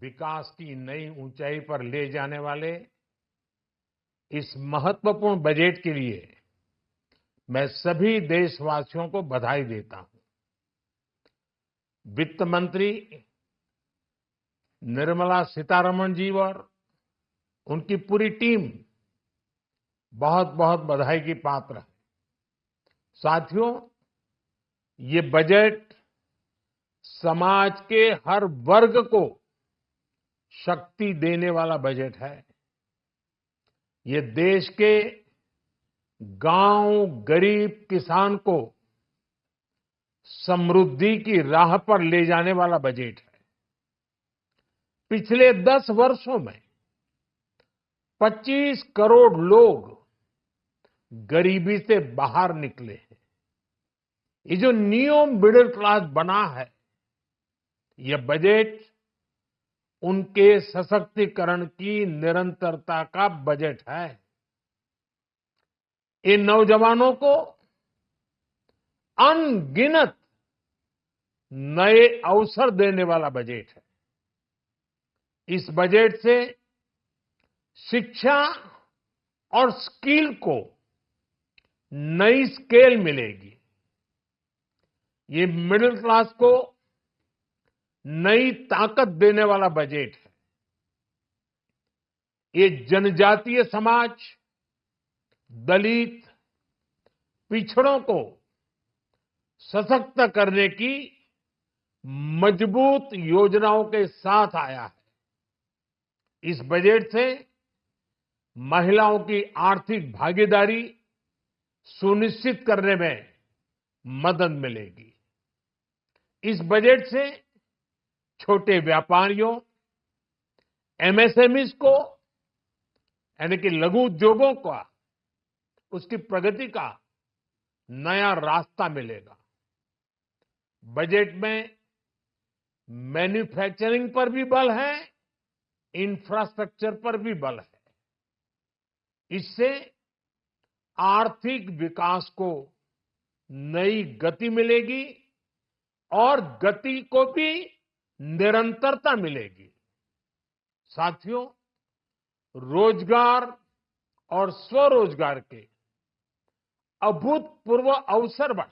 विकास की नई ऊंचाई पर ले जाने वाले इस महत्वपूर्ण बजट के लिए मैं सभी देशवासियों को बधाई देता हूं। वित्त मंत्री निर्मला सीतारमण जी और उनकी पूरी टीम बहुत बहुत बधाई की पात्र है। साथियों, ये बजट समाज के हर वर्ग को शक्ति देने वाला बजट है। ये देश के गांव गरीब किसान को समृद्धि की राह पर ले जाने वाला बजट है। पिछले 10 वर्षों में 25 करोड़ लोग गरीबी से बाहर निकले हैं। ये जो न्यू मिडिल क्लास बना है, ये बजट उनके सशक्तिकरण की निरंतरता का बजट है। इन नौजवानों को अनगिनत नए अवसर देने वाला बजट है। इस बजट से शिक्षा और स्किल को नई स्केल मिलेगी। ये मिडिल क्लास को नई ताकत देने वाला बजट है। ये जनजातीय समाज, दलित, पिछड़ों को सशक्त करने की मजबूत योजनाओं के साथ आया है। इस बजट से महिलाओं की आर्थिक भागीदारी सुनिश्चित करने में मदद मिलेगी। इस बजट से छोटे व्यापारियों, एमएसएमईज को यानी कि लघु उद्योगों का उसकी प्रगति का नया रास्ता मिलेगा। बजट में मैन्युफैक्चरिंग पर भी बल है, इंफ्रास्ट्रक्चर पर भी बल है। इससे आर्थिक विकास को नई गति मिलेगी और गति को भी निरंतरता मिलेगी। साथियों, रोजगार और स्वरोजगार के अभूतपूर्व अवसर बढ़,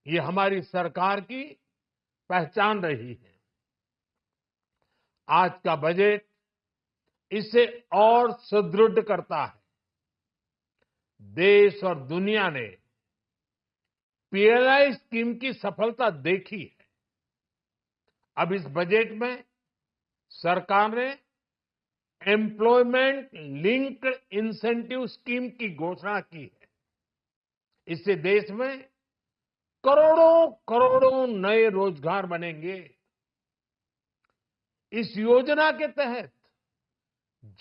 ये हमारी सरकार की पहचान रही है। आज का बजट इसे और सुदृढ़ करता है। देश और दुनिया ने पीएलआई स्कीम की सफलता देखी है। अब इस बजट में सरकार ने एम्प्लॉयमेंट लिंक्ड इंसेंटिव स्कीम की घोषणा की है। इससे देश में करोड़ों करोड़ों नए रोजगार बनेंगे। इस योजना के तहत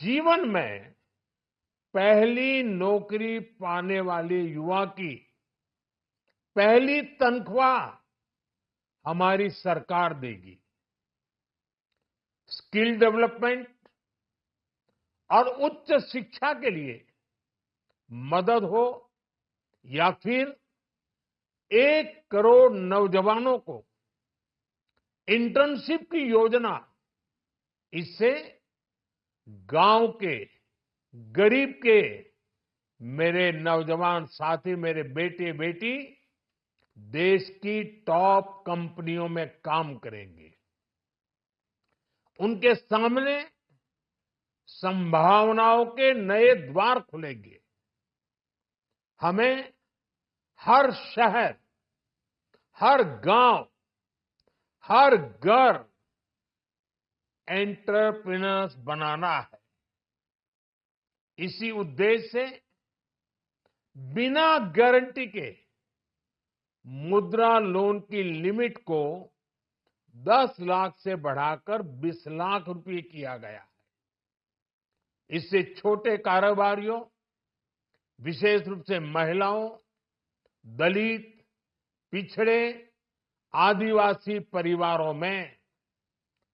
जीवन में पहली नौकरी पाने वाले युवा की पहली तनख्वाह हमारी सरकार देगी। स्किल डेवलपमेंट और उच्च शिक्षा के लिए मदद हो या फिर 1 करोड़ नौजवानों को इंटर्नशिप की योजना, इससे गांव के गरीब के मेरे नौजवान साथी, मेरे बेटे बेटी देश की टॉप कंपनियों में काम करेंगे। उनके सामने संभावनाओं के नए द्वार खुलेंगे। हमें हर शहर, हर गांव, हर घर एंटरप्रेन्योर्स बनाना है। इसी उद्देश्य से बिना गारंटी के मुद्रा लोन की लिमिट को 10 लाख से बढ़ाकर 20 लाख रुपए किया गया है। इससे छोटे कारोबारियों, विशेष रूप से महिलाओं, दलित, पिछड़े, आदिवासी परिवारों में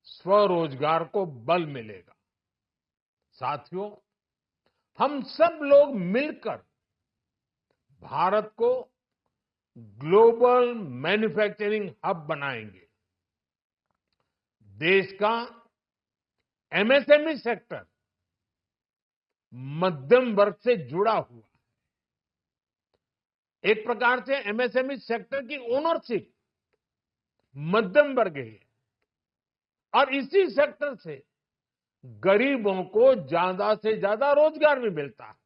स्वरोजगार को बल मिलेगा। साथियों, हम सब लोग मिलकर भारत को ग्लोबल मैन्युफैक्चरिंग हब बनाएंगे। देश का एमएसएमई सेक्टर मध्यम वर्ग से जुड़ा हुआ, एक प्रकार से एमएसएमई सेक्टर की ओनरशिप मध्यम वर्ग है और इसी सेक्टर से गरीबों को ज्यादा से ज्यादा रोजगार भी मिलता है।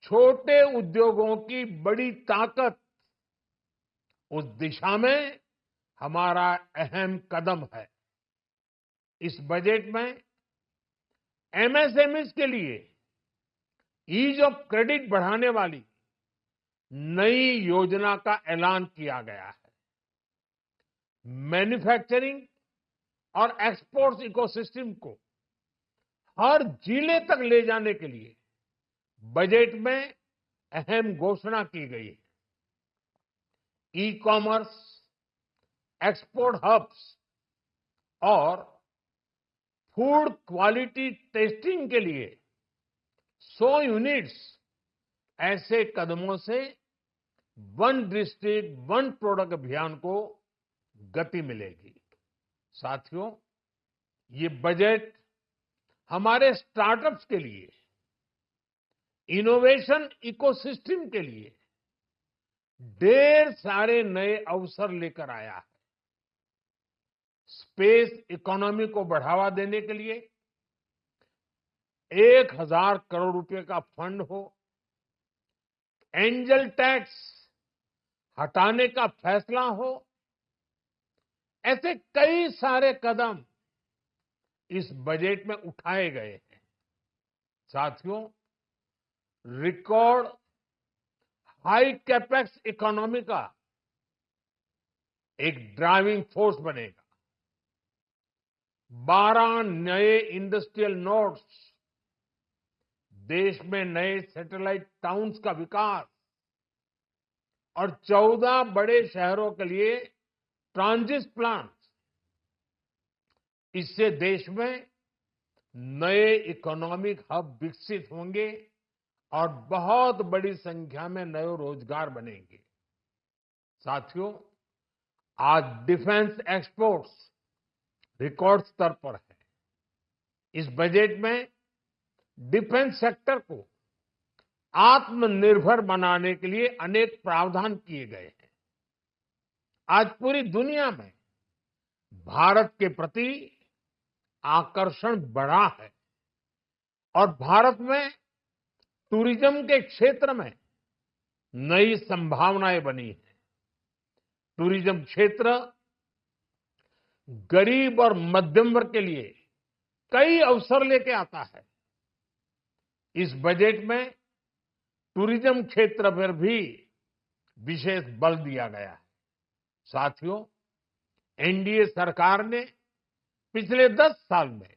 छोटे उद्योगों की बड़ी ताकत, उस दिशा में हमारा अहम कदम है। इस बजट में एमएसएमईज के लिए ईज ऑफ क्रेडिट बढ़ाने वाली नई योजना का ऐलान किया गया है। मैन्युफैक्चरिंग और एक्सपोर्ट्स इकोसिस्टम को हर जिले तक ले जाने के लिए बजट में अहम घोषणा की गई है। ई कॉमर्स, एक्सपोर्ट हब्स और फूड क्वालिटी टेस्टिंग के लिए 100 यूनिट्स, ऐसे कदमों से वन डिस्ट्रिक्ट वन प्रोडक्ट अभियान को गति मिलेगी। साथियों, ये बजट हमारे स्टार्टअप्स के लिए, इनोवेशन इकोसिस्टम के लिए ढेर सारे नए अवसर लेकर आया है। स्पेस इकोनॉमी को बढ़ावा देने के लिए 1000 करोड़ रुपए का फंड हो, एंजल टैक्स हटाने का फैसला हो, ऐसे कई सारे कदम इस बजट में उठाए गए हैं। साथियों, रिकॉर्ड हाई कैपेक्स इकोनॉमी का एक ड्राइविंग फोर्स बनेगा। 12 नए इंडस्ट्रियल नोड्स, देश में नए सैटेलाइट टाउन्स का विकास और 14 बड़े शहरों के लिए ट्रांजिट प्लान, इससे देश में नए इकोनॉमिक हब विकसित होंगे और बहुत बड़ी संख्या में नए रोजगार बनेंगे। साथियों, आज डिफेंस एक्सपोर्ट्स रिकॉर्ड स्तर पर है। इस बजट में डिफेंस सेक्टर को आत्मनिर्भर बनाने के लिए अनेक प्रावधान किए गए हैं। आज पूरी दुनिया में भारत के प्रति आकर्षण बढ़ा है और भारत में टूरिज्म के क्षेत्र में नई संभावनाएं बनी हैं। टूरिज्म क्षेत्र गरीब और मध्यम वर्ग के लिए कई अवसर लेके आता है। इस बजट में टूरिज्म क्षेत्र पर भी विशेष बल दिया गया है। साथियों, एनडीए सरकार ने पिछले 10 साल में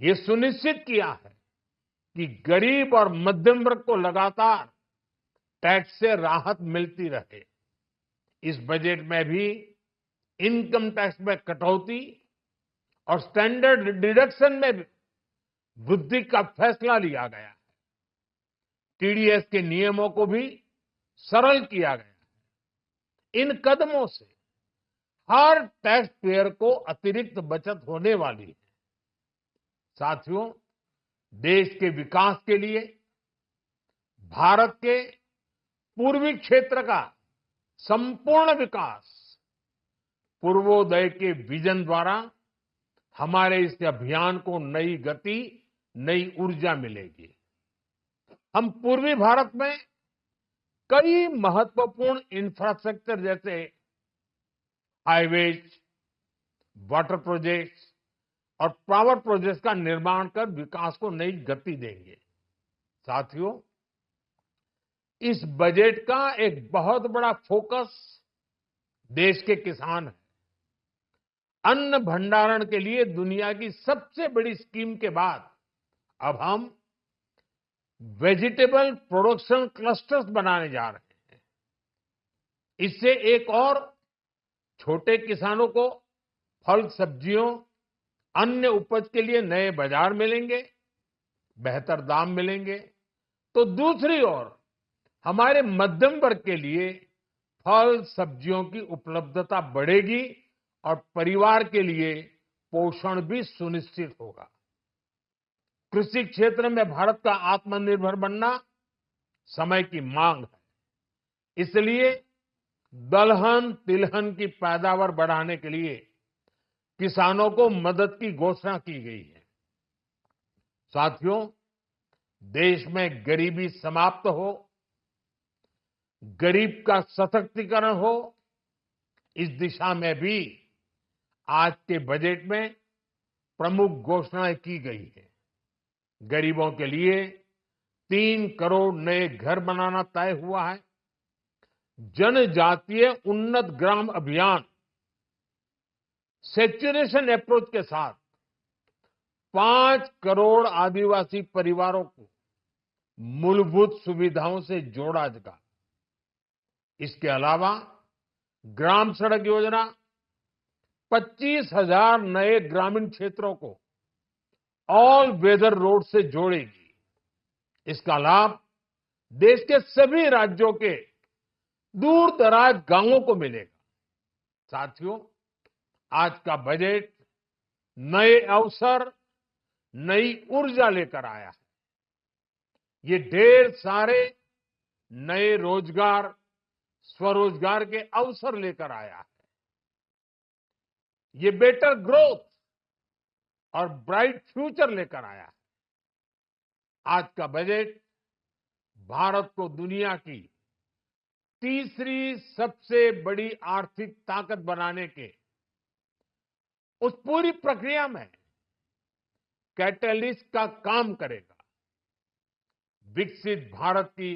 ये सुनिश्चित किया है कि गरीब और मध्यम वर्ग को लगातार टैक्स से राहत मिलती रहे। इस बजट में भी इनकम टैक्स में कटौती और स्टैंडर्ड डिडक्शन में वृद्धि का फैसला लिया गया है। टीडीएस के नियमों को भी सरल किया गया है। इन कदमों से हर टैक्स पेयर को अतिरिक्त बचत होने वाली है। साथियों, देश के विकास के लिए भारत के पूर्वी क्षेत्र का संपूर्ण विकास पूर्वोदय के विजन द्वारा हमारे इस अभियान को नई गति, नई ऊर्जा मिलेगी। हम पूर्वी भारत में कई महत्वपूर्ण इंफ्रास्ट्रक्चर जैसे हाईवेज, वाटर प्रोजेक्ट्स और पावर प्रोजेक्ट्स का निर्माण कर विकास को नई गति देंगे। साथियों, इस बजट का एक बहुत बड़ा फोकस देश के किसान है। अन्न भंडारण के लिए दुनिया की सबसे बड़ी स्कीम के बाद अब हम वेजिटेबल प्रोडक्शन क्लस्टर्स बनाने जा रहे हैं। इससे एक और छोटे किसानों को फल, सब्जियों, अन्य उपज के लिए नए बाजार मिलेंगे, बेहतर दाम मिलेंगे। तो दूसरी ओर हमारे मध्यम वर्ग के लिए फल, सब्जियों की उपलब्धता बढ़ेगी और परिवार के लिए पोषण भी सुनिश्चित होगा। कृषि क्षेत्र में भारत का आत्मनिर्भर बनना समय की मांग है। इसलिए दलहन तिलहन की पैदावार बढ़ाने के लिए किसानों को मदद की घोषणा की गई है। साथियों, देश में गरीबी समाप्त हो, गरीब का सशक्तिकरण हो, इस दिशा में भी आज के बजट में प्रमुख घोषणाएं की गई है। गरीबों के लिए 3 करोड़ नए घर बनाना तय हुआ है। जनजातीय उन्नत ग्राम अभियान सेचुरेशन अप्रोच के साथ 5 करोड़ आदिवासी परिवारों को मूलभूत सुविधाओं से जोड़ा जाएगा। इसके अलावा ग्राम सड़क योजना 25,000 नए ग्रामीण क्षेत्रों को ऑल वेदर रोड से जोड़ेगी। इसका लाभ देश के सभी राज्यों के दूर दराज गांवों को मिलेगा। साथियों, आज का बजट नए अवसर, नई ऊर्जा लेकर आया है। ये ढेर सारे नए रोजगार, स्वरोजगार के अवसर लेकर आया है। ये बेटर ग्रोथ और ब्राइट फ्यूचर लेकर आया है। आज का बजट भारत को दुनिया की तीसरी सबसे बड़ी आर्थिक ताकत बनाने के उस पूरी प्रक्रिया में कैटलिस्ट का काम करेगा। विकसित भारत की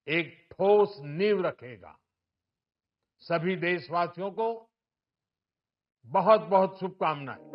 एक ठोस नींव रखेगा। सभी देशवासियों को बहुत बहुत शुभकामनाएं।